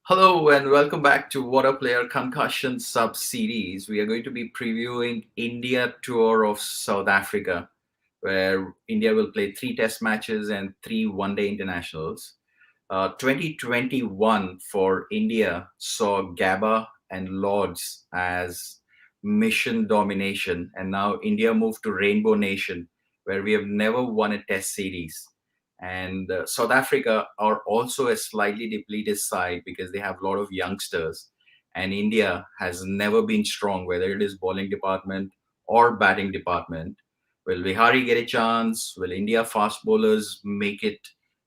Hello and welcome back to Waadaplaya Concussion Sub Series. We are going to be previewing India tour of South Africa, where India will play three test matches and three one-day internationals. 2021 for India saw Gabba and Lords as mission domination, and now India moved to Rainbow Nation, where we have never won a test series. And South Africa are also a slightly depleted side because they have a lot of youngsters. And India has never been strong, whether it is bowling department or batting department. Will Vihari get a chance? Will India fast bowlers make it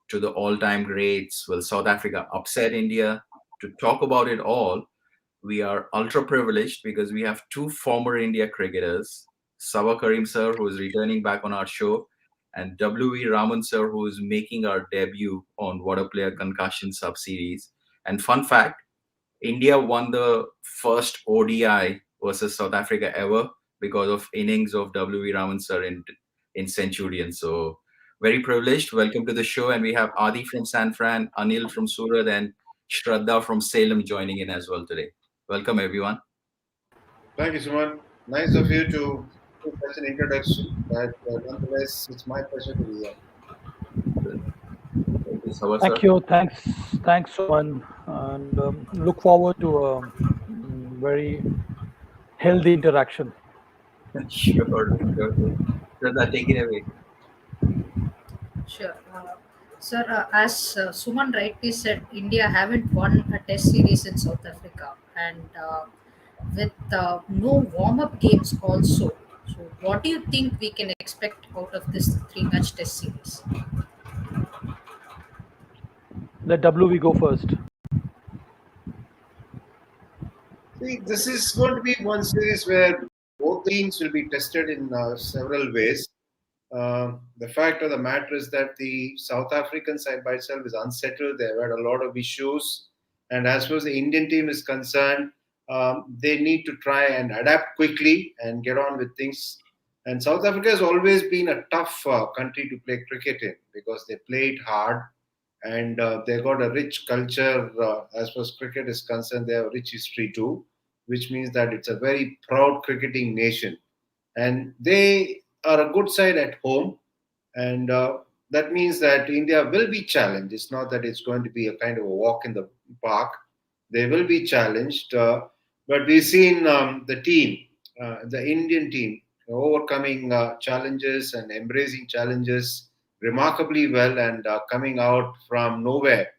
to the all-time greats? Will South Africa upset India? To talk about it all, we are ultra privileged because we have two former India cricketers, Saba Karim sir, who is returning back on our show, and V Raman sir, who is making our debut on Waadaplaya Concussion Sub Series. And fun fact, India won the first ODI versus South Africa ever because of innings of W. Raman sir in Centurion. So very privileged. Welcome to the show. And we have Adi from San Fran, Anil from Surat, and Shraddha from Salem joining in as well today. Welcome, everyone. Thank you, Suman. Nice of you to do such an introduction, but nonetheless, it's my pleasure to be here. Thank you, Sabah sir. Thank you. Thanks, Suman. And look forward to a very healthy interaction. Sure, sure. Shraddha, take it away. Sure. Sir, as Suman rightly said, India haven't won a test series in South Africa and with no warm up games also. So, what do you think we can expect out of this three match test series? Let WV go first. See, this is going to be one series where both teams will be tested in several ways. The fact of the matter is that the South African side by itself is unsettled. They've had a lot of issues. And as far as the Indian team is concerned, they need to try and adapt quickly and get on with things. And South Africa has always been a tough country to play cricket in because they play it hard and they got a rich culture as far as cricket is concerned. They have a rich history too, which means that it's a very proud cricketing nation. And they are a good side at home, and that means that India will be challenged. It's not that it's going to be a kind of a walk in the park. They will be challenged, but we've seen the Indian team, overcoming challenges and embracing challenges remarkably well, and coming out from nowhere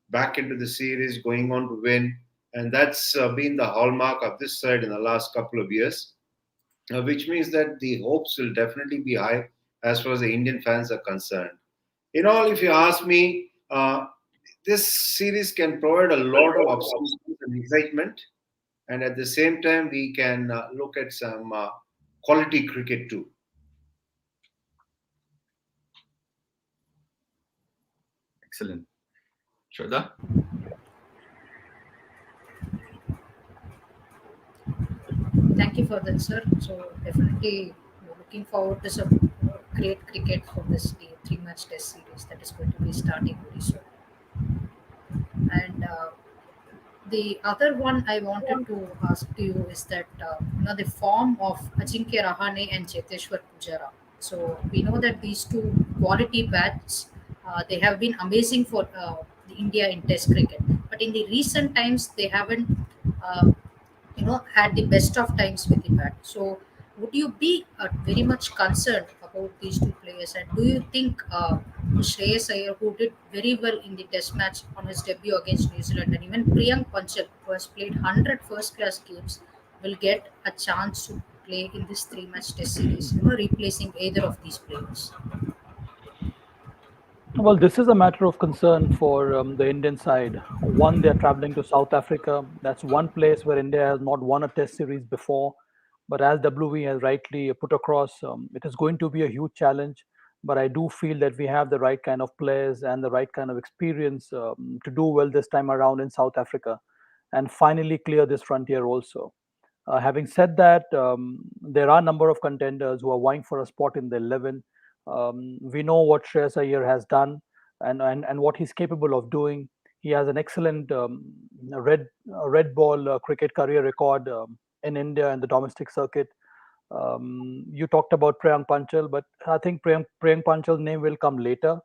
back into the series, going on to win. And that's been the hallmark of this side in the last couple of years, which means that the hopes will definitely be high as far as the Indian fans are concerned. In all, if you ask me, this series can provide a lot of upsets and excitement, and at the same time, we can look at some quality cricket too. Excellent. Shraddha? Thank you for that, sir. So, definitely looking forward to some great cricket for this three match test series that is going to be starting very soon. And the other one I wanted to ask to you is that the form of Ajinkya Rahane and Cheteshwar Pujara. So we know that these two quality bats, they have been amazing for the India in Test cricket. But in the recent times, they haven't uh, had the best of times with the bat. So would you be very much concerned about these two players, and do you think Shreyas Iyer, who did very well in the test match on his debut against New Zealand, and even Priyank Panchal, who has played 100 first class games, will get a chance to play in this three match test series, replacing either of these players? Well, this is a matter of concern for the Indian side. One, they're traveling to South Africa. That's one place where India has not won a test series before. But as WV has rightly put across, it is going to be a huge challenge. But I do feel that we have the right kind of players and the right kind of experience to do well this time around in South Africa and finally clear this frontier also. Having said that, there are a number of contenders who are vying for a spot in the 11. We know what Shreyas Iyer has done and what he's capable of doing. He has an excellent red ball cricket career record in India and the domestic circuit. You talked about Priyank Panchal, but I think Priyank Panchal's name will come later.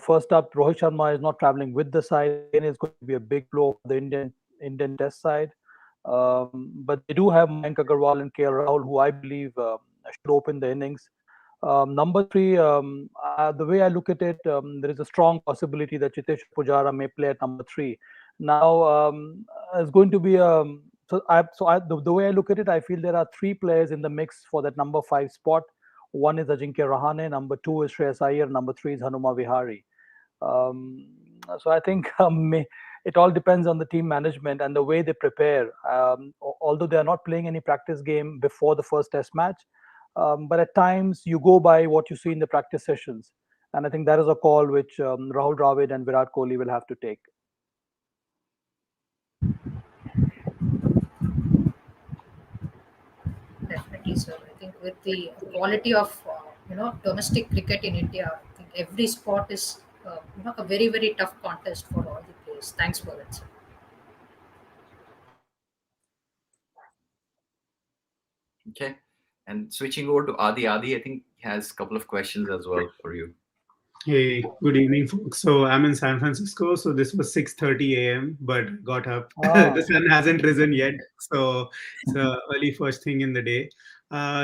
First up, Rohit Sharma is not traveling with the side. Again, it's going to be a big blow for the Indian Test side. But they do have Mayank Agarwal and KL Rahul, who I believe should open the innings. Number three, the way I look at it, there is a strong possibility that Chitesh Pujara may play at number three. Now, it's going to be the way I look at it, I feel there are three players in the mix for that number five spot. One is Ajinkya Rahane, number two is Shreyas Iyer, number three is Hanuma Vihari. So I think it all depends on the team management and the way they prepare. Although they are not playing any practice game before the first test match, but at times you go by what you see in the practice sessions. And I think that is a call which Rahul Dravid and Virat Kohli will have to take. Definitely, sir. I think with the quality of domestic cricket in India, I think every sport is a very very tough contest for all the players. Thanks for that, sir. Okay. And switching over to Adi, I think he has a couple of questions as well for you. Hey, good evening, folks. So I'm in San Francisco. So this was 6:30 a.m., but got up. The sun hasn't risen yet, so it's early first thing in the day.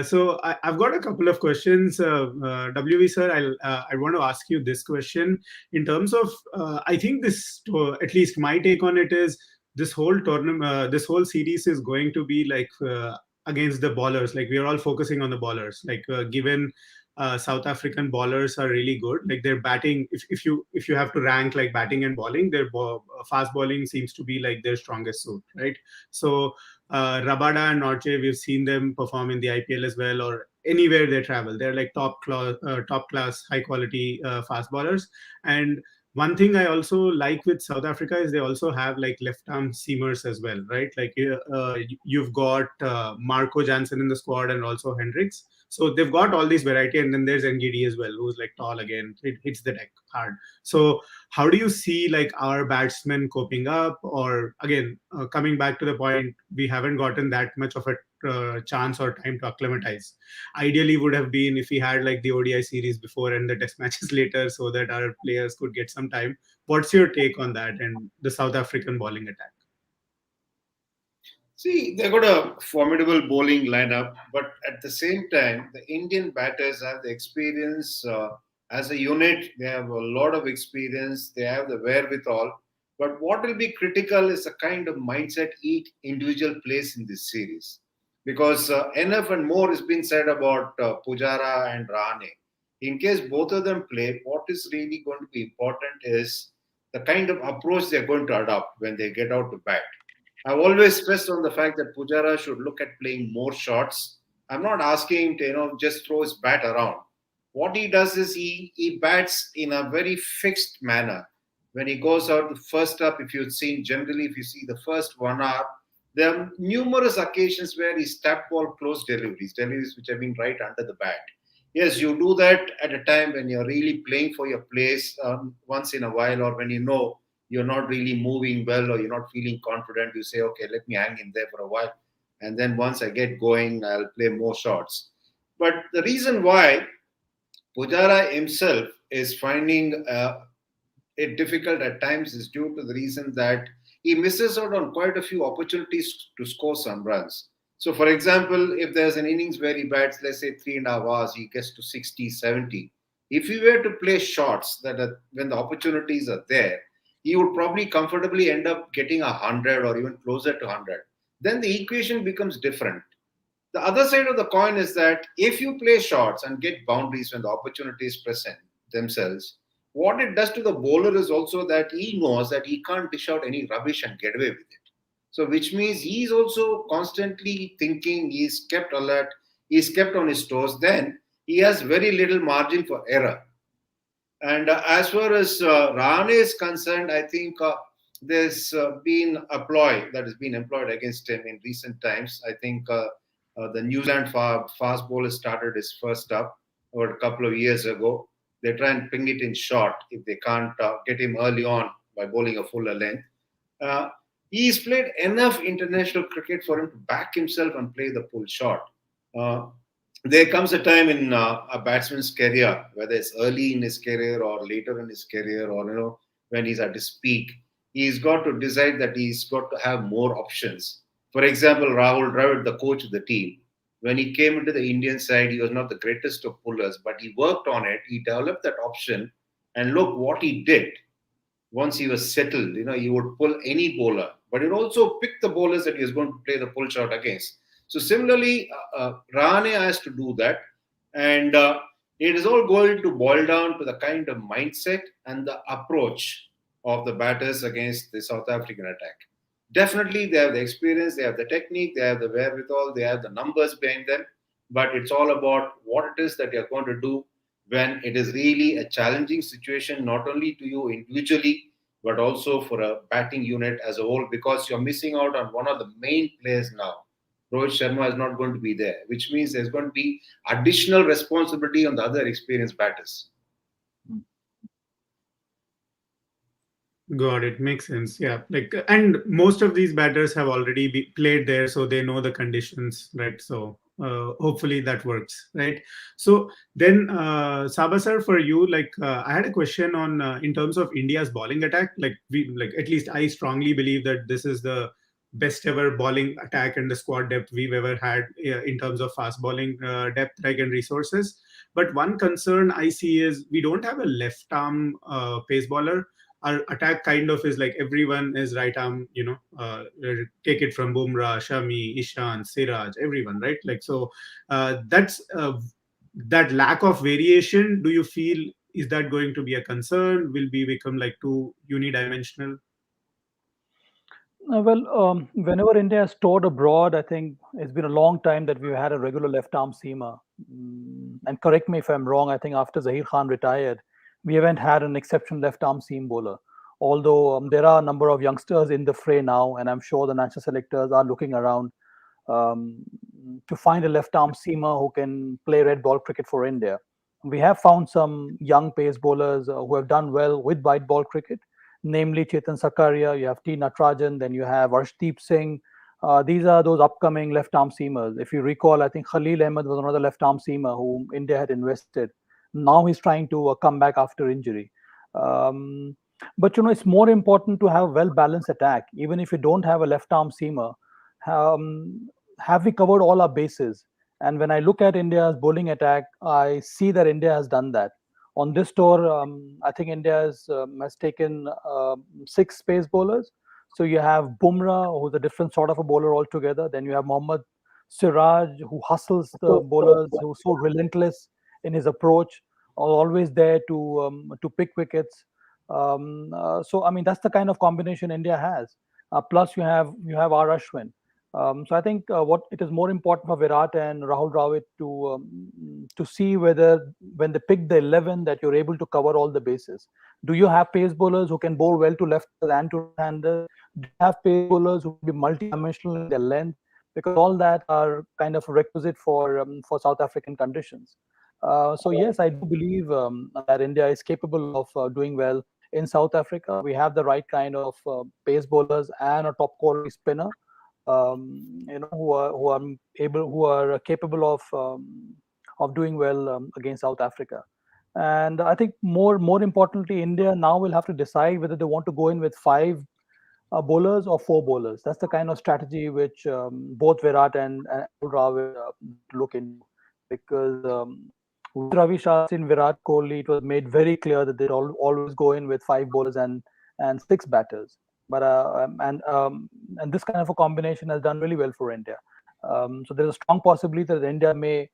So I've got a couple of questions. WV sir, I want to ask you this question in terms of I think this at least my take on it is this whole tournament, this whole series is going to be like against the bowlers. Like we are all focusing on the bowlers. Like given South African bowlers are really good. Like their batting, if you have to rank like batting and bowling, their fast bowling seems to be like their strongest suit, right? So Rabada and Norche, we've seen them perform in the IPL as well, or anywhere they travel. They're like top class, high quality fast bowlers. And one thing I also like with South Africa is they also have like left arm seamers as well, right? Like you've got Marco Jansen in the squad and also Hendricks. So they've got all this variety, and then there's NGD as well, who's like tall again, it hits the deck hard. So how do you see like our batsmen coping up? Or again, coming back to the point, we haven't gotten that much of a chance or time to acclimatize. Ideally, would have been if we had like the ODI series before and the test matches later, so that our players could get some time. What's your take on that and the South African bowling attack? See, they've got a formidable bowling lineup, but at the same time, the Indian batters have the experience as a unit. They have a lot of experience. They have the wherewithal. But what will be critical is the kind of mindset each individual plays in this series. Because enough and more has been said about Pujara and Rahane. In case both of them play, what is really going to be important is the kind of approach they're going to adopt when they get out to bat. I've always stressed on the fact that Pujara should look at playing more shots. I'm not asking him to, just throw his bat around. What he does is he bats in a very fixed manner. When he goes out the first up, if you see the first 1 hour, there are numerous occasions where he's tap ball close deliveries which have been right under the bat. Yes, you do that at a time when you're really playing for your place once in a while, or when you know you're not really moving well or you're not feeling confident, you say, okay, let me hang in there for a while. And then once I get going, I'll play more shots. But the reason why Pujara himself is finding it difficult at times is due to the reason that he misses out on quite a few opportunities to score some runs. So, for example, if there's an innings where he bats, let's say 3.5 hours, he gets to 60, 70. If he were to play shots when the opportunities are there, he would probably comfortably end up getting 100 or even closer to 100. Then the equation becomes different. The other side of the coin is that if you play shots and get boundaries when the opportunities present themselves, what it does to the bowler is also that he knows that he can't dish out any rubbish and get away with it. So which means he's also constantly thinking, he's kept alert, he's kept on his toes, then he has very little margin for error. And as far as Rahane is concerned, I think there's been a ploy that has been employed against him in recent times. I think the New Zealand fast bowler started his first up over a couple of years ago. They try and ping it in short if they can't get him early on by bowling a fuller length. He's played enough international cricket for him to back himself and play the pull shot. Uh, there comes a time in a batsman's career, whether it's early in his career or later in his career, or when he's at his peak, he's got to decide that he's got to have more options. For example, Rahul Dravid, the coach of the team, when he came into the Indian side, he was not the greatest of pullers, but he worked on it. He developed that option, and look what he did once he was settled. He would pull any bowler, but he'd also pick the bowlers that he was going to play the pull shot against. So similarly, Rahane has to do that, and it is all going to boil down to the kind of mindset and the approach of the batters against the South African attack. Definitely, they have the experience, they have the technique, they have the wherewithal, they have the numbers behind them, but it's all about what it is that you're going to do when it is really a challenging situation, not only to you individually, but also for a batting unit as a whole, because you're missing out on one of the main players now. Rohit Sharma is not going to be there, which means there's going to be additional responsibility on the other experienced batters. Got it. Makes sense. Yeah. And most of these batters have already played there, so they know the conditions, right? So hopefully that works, right? So then, Saba sir, for you, I had a question on in terms of India's bowling attack. At least I strongly believe that this is the best ever bowling attack and the squad depth we've ever had in terms of fast bowling depth, and resources. But one concern I see is we don't have a left arm pace bowler. Our attack kind of is like everyone is right arm, take it from Bumrah, Shami, Ishan, Siraj, everyone, right? That's that lack of variation. Do you feel is that going to be a concern? Will we become like too unidimensional? Whenever India has toured abroad, I think it's been a long time that we've had a regular left arm seamer. And correct me if I'm wrong, I think after Zahir Khan retired, we haven't had an exceptional left arm seam bowler. Although there are a number of youngsters in the fray now, and I'm sure the national selectors are looking around um, to find a left arm seamer who can play red ball cricket for India. We have found some young pace bowlers who have done well with white ball cricket, namely Chetan Sakaria, you have T. Natarajan, then you have Arshdeep Singh. These are those upcoming left arm seamers. If you recall, I think Khalil Ahmed was another left arm seamer whom India had invested. Now he's trying to come back after injury. Um, but it's more important to have a well balanced attack. Even if you don't have a left arm seamer, um, have we covered all our bases? And when I look at India's bowling attack, I see that India has done that. On this tour, I think India has taken 6 pace bowlers. So you have Bumrah, who's a different sort of a bowler altogether. Then you have Mohammad Siraj, who hustles the bowlers, who's so relentless in his approach, always there to pick wickets. So I mean that's the kind of combination India has. Plus you have R Ashwin. So I think what it is more important for Virat and Rahul Dravid to see whether when they pick the 11 that you're able to cover all the bases. Do you have pace bowlers who can bowl well to lefthanders and to right-handers? Do you have pace bowlers who can be multi-dimensional in their length? Because all that are kind of requisite for South African conditions. So yes, I do believe that India is capable of doing well in South Africa. We have the right kind of pace bowlers and a top quality spinner who are capable of doing well against South Africa. And I think more importantly, India now will have to decide whether they want to go in with 5 bowlers or 4 bowlers. That's the kind of strategy which both Virat and Dravid look into, because with Ravi Shastri and Virat Kohli, it was made very clear that they'd always go in with 5 bowlers and 6 batters. But and this kind of a combination has done really well for India. So there's a strong possibility that India may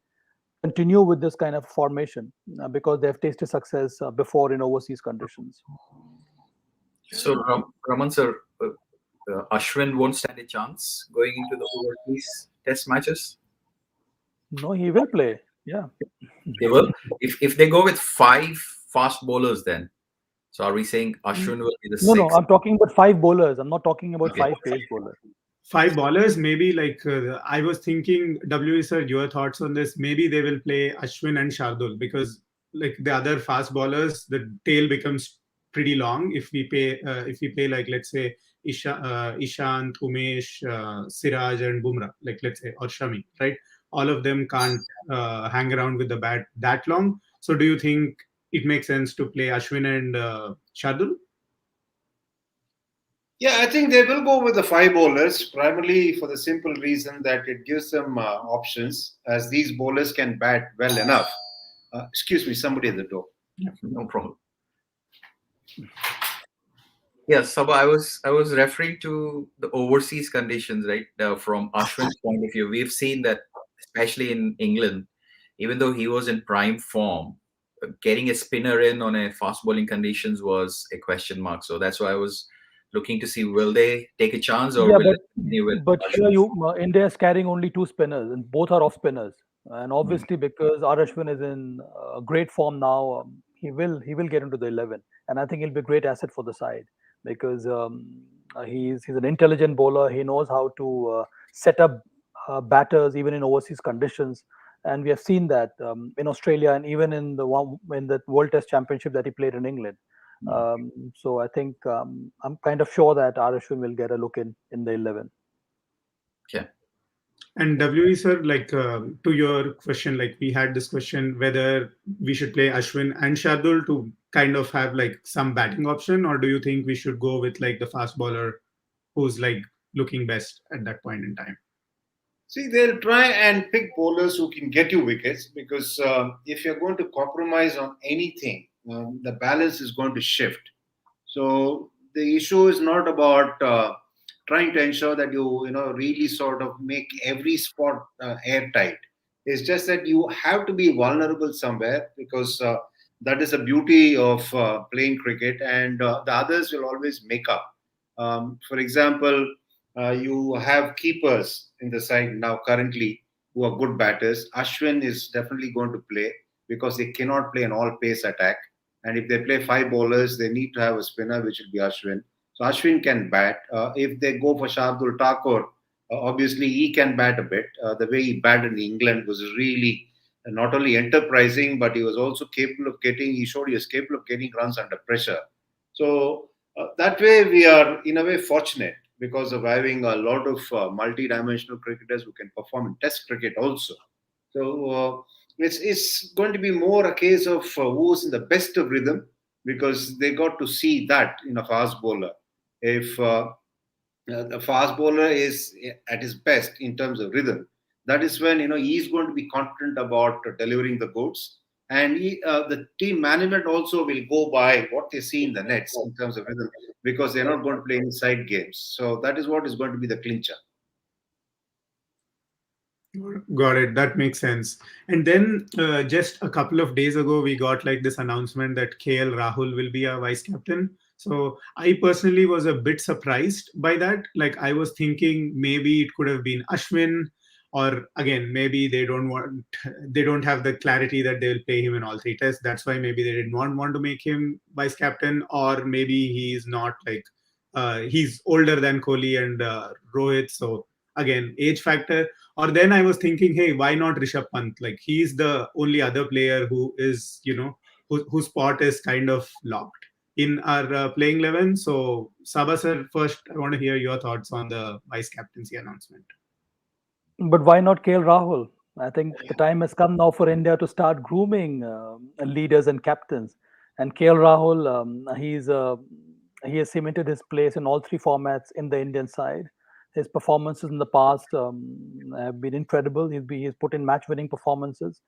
continue with this kind of formation because they have tasted success before in overseas conditions. So, Raman sir, Ashwin won't stand a chance going into the overseas test matches. No, he will play. Yeah. They will. If they go with 5 fast bowlers, then so are we saying Ashwin will be the No, sixth? I'm talking about 5 bowlers. I'm not talking about Okay. 5 pace bowlers. 5 bowlers, maybe I was thinking, W sir, your thoughts on this? Maybe they will play Ashwin and Shardul because the other fast bowlers, the tail becomes pretty long. If we play like, let's say, Ishant, Umesh, Siraj, and Bumrah, like, let's say, or Shami, right? All of them can't hang around with the bat that long. So do you think it makes sense to play Ashwin and Shardul? Yeah, I think they will go with the five bowlers, primarily for the simple reason that it gives them options, as these bowlers can bat well enough. Excuse me, somebody at the door. No problem. Yes, Saba, I was referring to the overseas conditions, right? From Ashwin's point of view, we've seen that, especially in England, even though he was in prime form, getting a spinner in on a fast bowling conditions was a question mark. So that's why I was looking to see, will they take a chance or Yeah, will it continue with but here Ashwin? India is carrying only two spinners, and both are off spinners. And Mm. obviously, because R Ashwin is in great form now, he will get into the 11, and I think he'll be a great asset for the side because he's an intelligent bowler. He knows how to set up batters even in overseas conditions, and we have seen that in Australia and even in the World Test Championship that he played in England. So I think I'm kind of sure that R Ashwin will get a look in the 11. Okay. And WE sir, like, to your question, like, we had this question whether we should play Ashwin and Shardul to kind of have like some batting option, or do you think we should go with like the fast bowler who's like looking best at that point in time? See, they'll try and pick bowlers who can get you wickets because if you're going to compromise on anything, the balance is going to shift. So the issue is not about trying to ensure that you really sort of make every spot airtight. It's just that you have to be vulnerable somewhere because that is the beauty of playing cricket, and the others will always make up. For example, you have keepers in the side now currently who are good batters. Ashwin is definitely going to play because they cannot play an all pace attack. And if they play five bowlers, they need to have a spinner, which will be Ashwin. So Ashwin can bat. If they go for Shardul Thakur, obviously he can bat a bit. The way he batted in England was really not only enterprising, but he was also capable of getting. He showed he was capable of getting runs under pressure. So that way, we are in a way fortunate because of having a lot of multi-dimensional cricketers who can perform in Test cricket also. So it's going to be more a case of who's in the best of rhythm because they got to see that in a fast bowler. If the fast bowler is at his best in terms of rhythm, that is when he's going to be confident about delivering the goods. And the team management also will go by what they see in the nets in terms of rhythm because they're not going to play any side games. So that is what is going to be the clincher. Got it. That makes sense. And then just a couple of days ago, we got like this announcement that KL Rahul will be our vice captain. So I personally was a bit surprised by that. Like, I was thinking maybe it could have been Ashwin, or again, maybe they don't have the clarity that they will play him in all three tests. That's why maybe they did not want to make him vice captain, or maybe he's not like, he's older than Kohli and Rohit. So again, age factor. Or then I was thinking, hey, why not Rishabh Pant? Like, he's the only other player who is, whose spot is kind of locked in our playing 11. So, Saba sir, first, I want to hear your thoughts on the vice captaincy announcement. But why not KL Rahul? I think the time has come now for India to start grooming leaders and captains. And KL Rahul, he has cemented his place in all three formats in the Indian side. His performances in the past have been incredible. He's put in match-winning performances.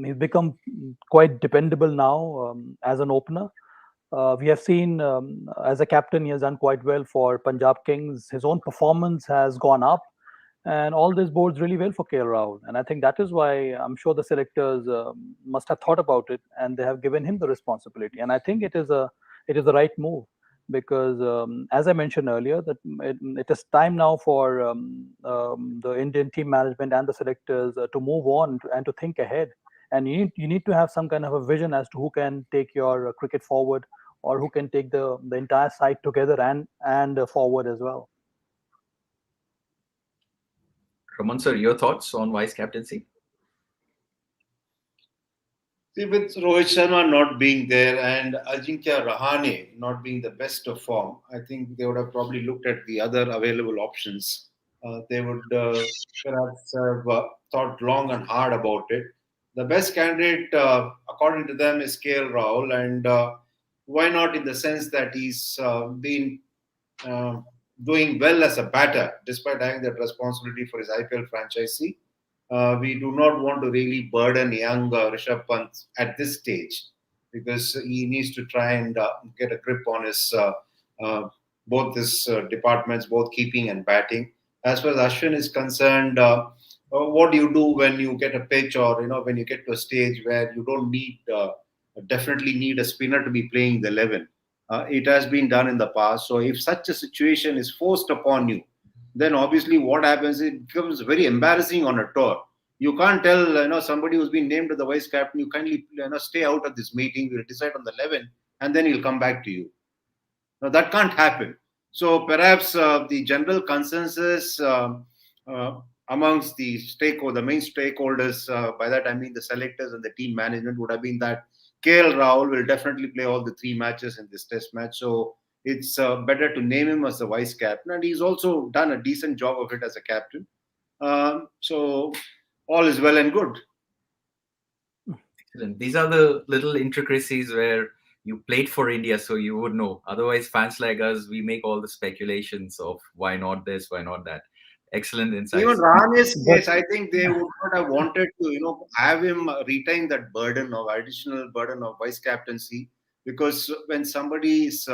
He's become quite dependable now as an opener. We have seen as a captain, he has done quite well for Punjab Kings. His own performance has gone up, and all this bodes really well for KL Rahul. And I think that is why I'm sure the selectors must have thought about it, and they have given him the responsibility. And I think it is the right move because, as I mentioned earlier, that it is time now for the Indian team management and the selectors to move on and to think ahead. And you need to have some kind of a vision as to who can take your cricket forward, or who can take the entire side together and forward as well. Raman sir, your thoughts on vice captaincy? See, with Rohit Sharma not being there and Ajinkya Rahane not being the best of form, I think they would have probably looked at the other available options. They would perhaps have thought long and hard about it. The best candidate, according to them, is KL Rahul, and why not in the sense that he's been uh, doing well as a batter, despite having that responsibility for his IPL franchisee. We do not want to really burden young Rishabh Pant at this stage because he needs to try and get a grip on his uh, both his departments, both keeping and batting. As far as Ashwin is concerned, what do you do when you get a pitch or when you get to a stage where you don't need definitely need a spinner to be playing the 11? It has been done in the past. So if such a situation is forced upon you, then obviously what happens, it becomes very embarrassing on a tour. You can't tell somebody who's been named as the vice captain, you kindly stay out of this meeting, we'll decide on the 11 and then he'll come back to you. Now that can't happen. So perhaps the general consensus uh, amongst the main stakeholders, by that I mean the selectors and the team management, would have been that KL Rahul will definitely play all the three matches in this test match. So it's better to name him as the vice captain, and he's also done a decent job of it as a captain. So all is well and good. Excellent. These are the little intricacies where you played for India, so you would know. Otherwise, fans like us, we make all the speculations of why not this, why not that. Excellent Even insights. Rahane's But case, I think they would not have wanted to, have him retain that burden of additional burden of vice captaincy, because when somebody is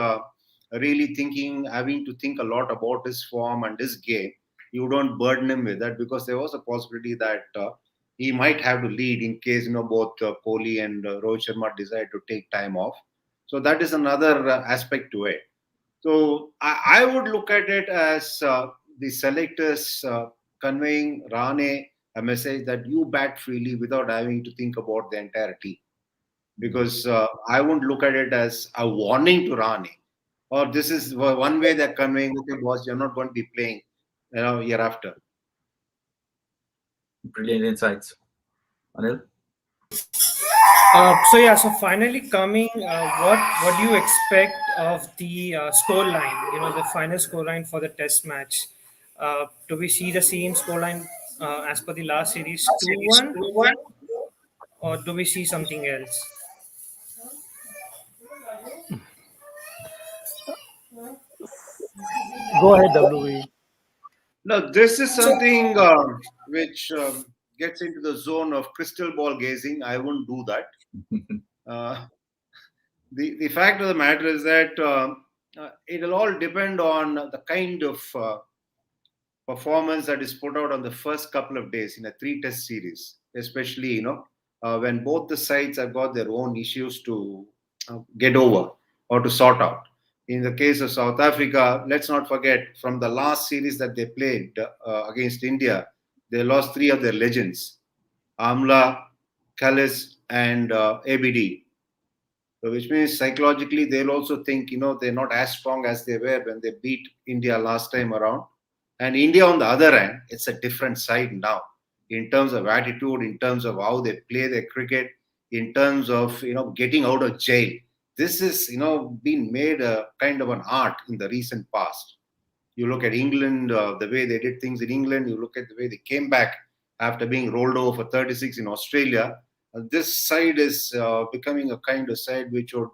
really thinking, having to think a lot about his form and his game, you don't burden him with that, because there was a possibility that he might have to lead in case both Kohli and Rohit Sharma decide to take time off. So that is another aspect to it. So I would look at it as the selectors conveying Rane a message that you bat freely without having to think about the entire team. Because I won't look at it as a warning to Rane, or this is one way they're conveying, okay, boss, you're not going to be playing, year after. Brilliant insights. Anil? So finally coming, what do you expect of the score line? The final score line for the test match. Do we see the same score line as per the last series 2-1, or do we see something else? go ahead, WE. Now, this is something which gets into the zone of crystal ball gazing. I won't do that. Uh, the fact of the matter is that it'll all depend on the kind of performance that is put out on the first couple of days in a three-test series, especially when both the sides have got their own issues to get over or to sort out. In the case of South Africa, let's not forget, from the last series that they played against India, they lost three of their legends: Amla, Kallis, and ABD. So which means psychologically they'll also think, they're not as strong as they were when they beat India last time around. And India, on the other hand, it's a different side now in terms of attitude, in terms of how they play their cricket, in terms of getting out of jail. This is been made a kind of an art in the recent past. You look at England, the way they did things in England. You look at the way they came back after being rolled over for 36 in Australia. This side is becoming a kind of side which would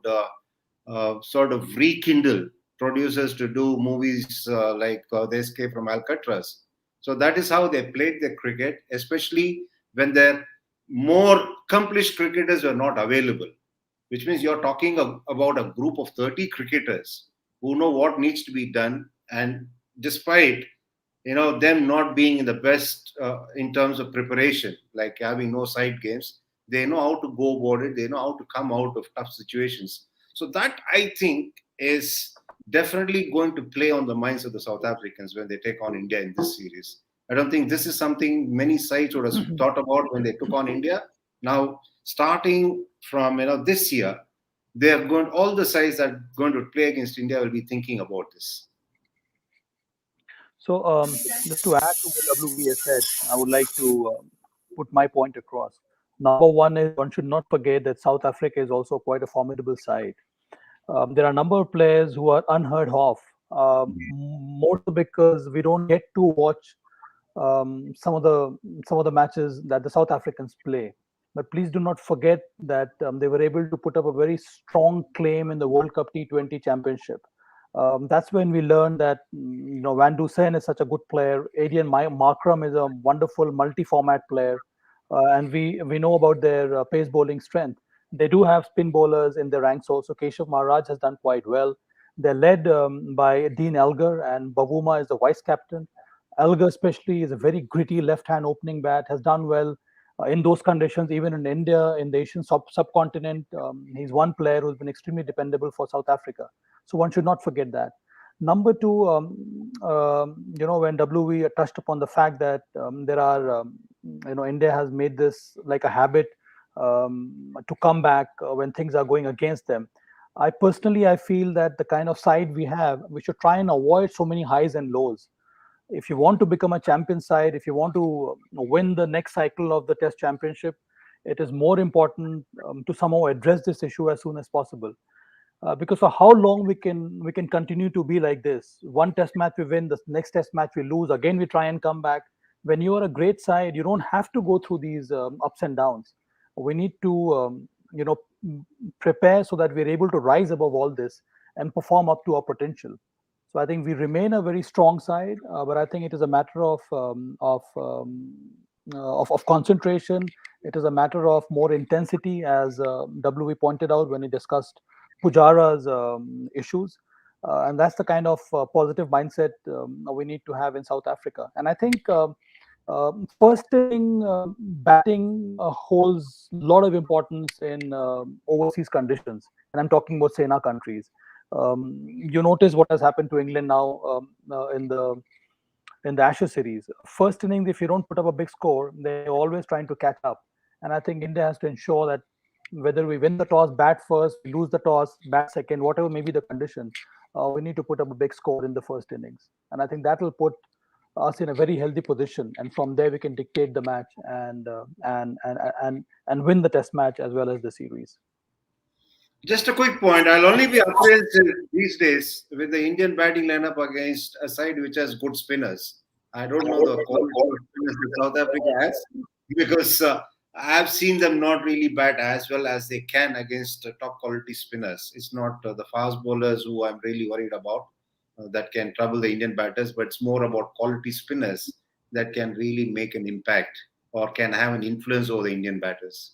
sort of rekindle producers to do movies like The Escape from Alcatraz. So that is how they played their cricket, especially when their more accomplished cricketers were not available, which means you're talking about a group of 30 cricketers who know what needs to be done. And despite them not being in the best in terms of preparation, like having no side games, they know how to go about it, they know how to come out of tough situations. So that, I think, is definitely going to play on the minds of the South Africans when they take on India in this series. I don't think this is something many sides would have thought about when they took on India. Now, starting from this year, they're going, all the sides that are going to play against India will be thinking about this. So just to add to what WE has said, I would like to put my point across. Number one is one should not forget that South Africa is also quite a formidable side. There are a number of players who are unheard of, more so because we don't get to watch some of the matches that the South Africans play. But please do not forget that they were able to put up a very strong claim in the World Cup T20 Championship. That's when we learned that Van Dusen is such a good player. Adrian Markram is a wonderful multi-format player, and we know about their pace bowling strength. They do have spin bowlers in their ranks also. Keshav Maharaj has done quite well. They're led by Dean Elgar, and Bavuma is the vice captain. Elgar, especially, is a very gritty left-hand opening bat, has done well in those conditions, even in India, in the Asian subcontinent. He's one player who's been extremely dependable for South Africa. So one should not forget that. Number two, when WV touched upon the fact that there are, India has made this like a habit to come back when things are going against them. I feel that the kind of side we have, we should try and avoid so many highs and lows. If you want to become a champion side, if you want to win the next cycle of the Test Championship, it is more important to somehow address this issue as soon as possible. Because for how long we can continue to be like this? One Test match we win, the next Test match we lose. Again, we try and come back. When you are a great side, you don't have to go through these ups and downs. We need to, prepare so that we're able to rise above all this and perform up to our potential. So I think we remain a very strong side, but I think it is a matter of concentration. It is a matter of more intensity, as WV pointed out when he discussed Pujara's issues, and that's the kind of positive mindset we need to have in South Africa. And I think first inning batting holds a lot of importance in overseas conditions, and I'm talking about Sena countries. You notice what has happened to England now in the Ashes series. First innings, if you don't put up a big score, they're always trying to catch up. And I think India has to ensure that whether we win the toss, bat first, we lose the toss, bat second, whatever may be the condition, we need to put up a big score in the first innings. And I think that will put us in a very healthy position, and from there we can dictate the match and win the Test match as well as the series. Just a quick point. I'll only be appraised these days with the Indian batting lineup against a side which has good spinners. I don't know the quality of spinners that South Africa has, because I have seen them not really bat as well as they can against top quality spinners. It's not the fast bowlers who I'm really worried about that can trouble the Indian batters, but it's more about quality spinners that can really make an impact or can have an influence over the Indian batters.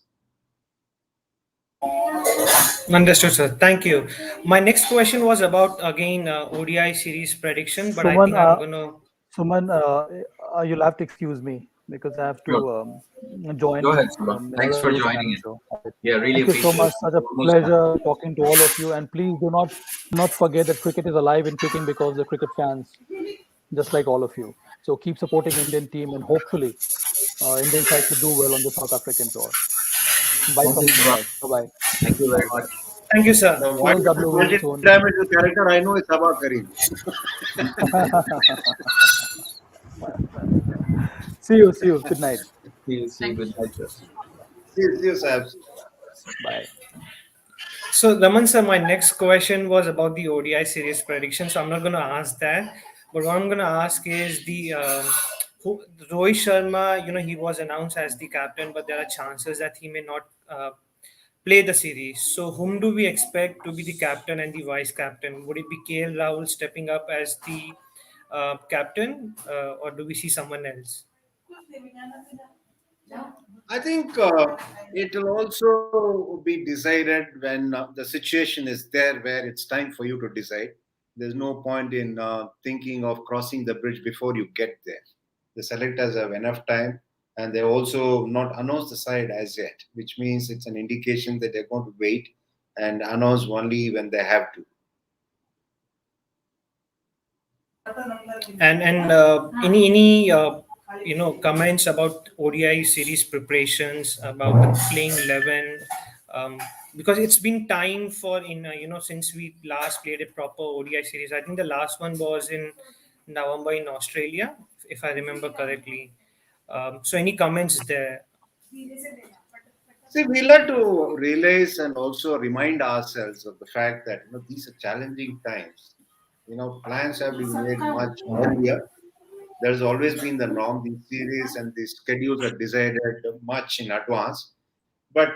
Understood, sir. Thank you. My next question was about again ODI series prediction, but I Suman, think I'm gonna. Suman, you'll have to excuse me because I have Sure. to join Go ahead, Siva. Thanks for another joining channel in. show. Yeah, really Thank you so appreciate much. it. Such a Almost done. pleasure talking to all of you. And please do not forget that cricket is alive in Peking because the cricket fans, just like all of you. So keep supporting Indian team, and hopefully Indian side to do well on the South African tour. Bye Thank from you, my Siva. side. Bye bye. Thank you very much. Thank you, sir. The Cheers, WV. Soon. multi-dimensional character I know is Saba Karim. See you. See you. Good night. See you. Thank Good you. night, sir. See you, Sabs. Bye. So, Raman sir, my next question was about the ODI series prediction. So, I'm not going to ask that, but what I'm going to ask is Rohit Sharma. He was announced as the captain, but there are chances that he may not play the series. So, whom do we expect to be the captain and the vice captain? Would it be KL Rahul stepping up as the captain, or do we see someone else? I think it will also be decided when the situation is there where it's time for you to decide. There's no point in thinking of crossing the bridge before you get there. The selectors have enough time, and they also not announced the side as yet, which means it's an indication that they're going to wait and announce only when they have to. And any comments about ODI series preparations, about the playing 11, because it's been time for since we last played a proper ODI series. I think the last one was in November in Australia, if I remember correctly. So any comments there? See, we like to realize and also remind ourselves of the fact that these are challenging times. Plans have been made much earlier. There's always been the norm. These series and these schedules are decided much in advance. But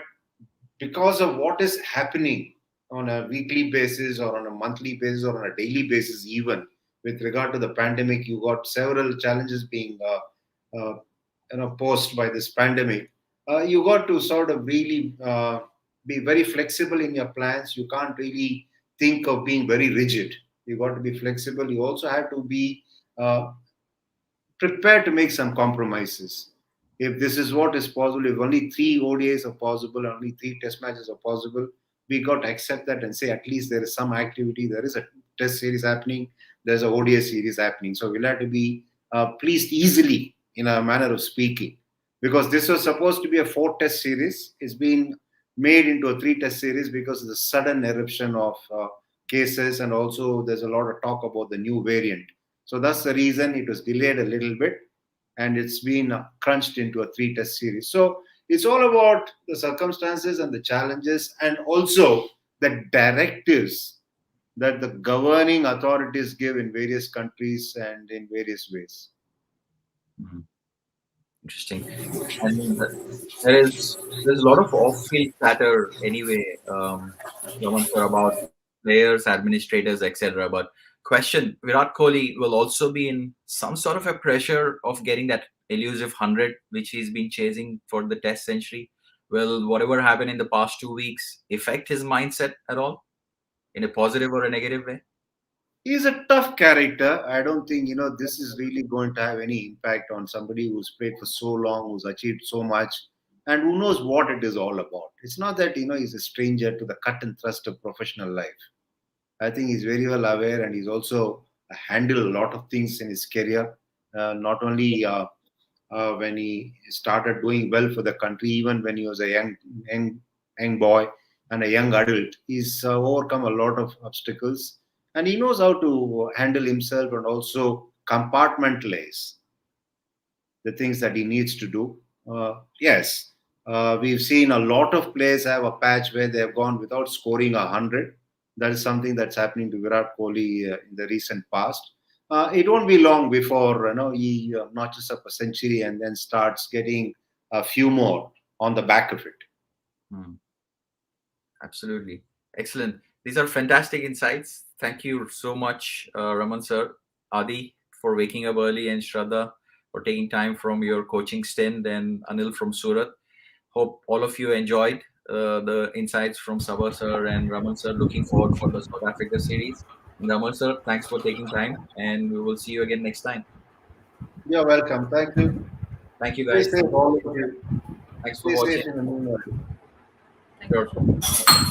because of what is happening on a weekly basis or on a monthly basis or on a daily basis, even with regard to the pandemic, you got several challenges being posed by this pandemic. You got to sort of really be very flexible in your plans. You can't really think of being very rigid. You got to be flexible. You also have to be uh, prepared to make some compromises. If this is what is possible, if only three ODIs are possible, only three test matches are possible, we got to accept that and say at least there is some activity, there is a test series happening, there's a ODI series happening. So we'll have to be pleased easily in a manner of speaking. Because this was supposed to be a four test series, it's been made into a three test series because of the sudden eruption of cases, and also there's a lot of talk about the new variant. So that's the reason it was delayed a little bit, and it's been crunched into a three test series. So it's all about the circumstances and the challenges, and also the directives that the governing authorities give in various countries and in various ways. Mhm. Interesting. And there's a lot of off-field chatter anyway, Raman sir, about players, administrators, etc. But question: Virat Kohli will also be in some sort of a pressure of getting that elusive 100, which he's been chasing for the Test century. Will whatever happened in the past 2 weeks affect his mindset at all in a positive or a negative way? He's a tough character. I don't think this is really going to have any impact on somebody who's played for so long, who's achieved so much, and who knows what it is all about. It's not that he's a stranger to the cut and thrust of professional life. I think he's very well aware, and he's also handled a lot of things in his career. Not only when he started doing well for the country, even when he was a young boy and a young adult, he's overcome a lot of obstacles, and he knows how to handle himself and also compartmentalize the things that he needs to do. Yes, we've seen a lot of players have a patch where they have gone without scoring 100. That is something that's happening to Virat Kohli in the recent past. It won't be long before he notches up a century and then starts getting a few more on the back of it. Hmm. Absolutely. Excellent. These are fantastic insights. Thank you so much, Raman sir, Adi, for waking up early, and Shraddha for taking time from your coaching stint, and Anil from Surat. Hope all of you enjoyed the insights from Saba sir and Raman sir. Looking forward for the South Africa series. And Raman sir, thanks for taking time, and we will see you again next time. You're welcome. Thank you. Thank you, Stay guys. safe, all of you. Thanks for Stay safe watching. in the new world. Thank Sure. you.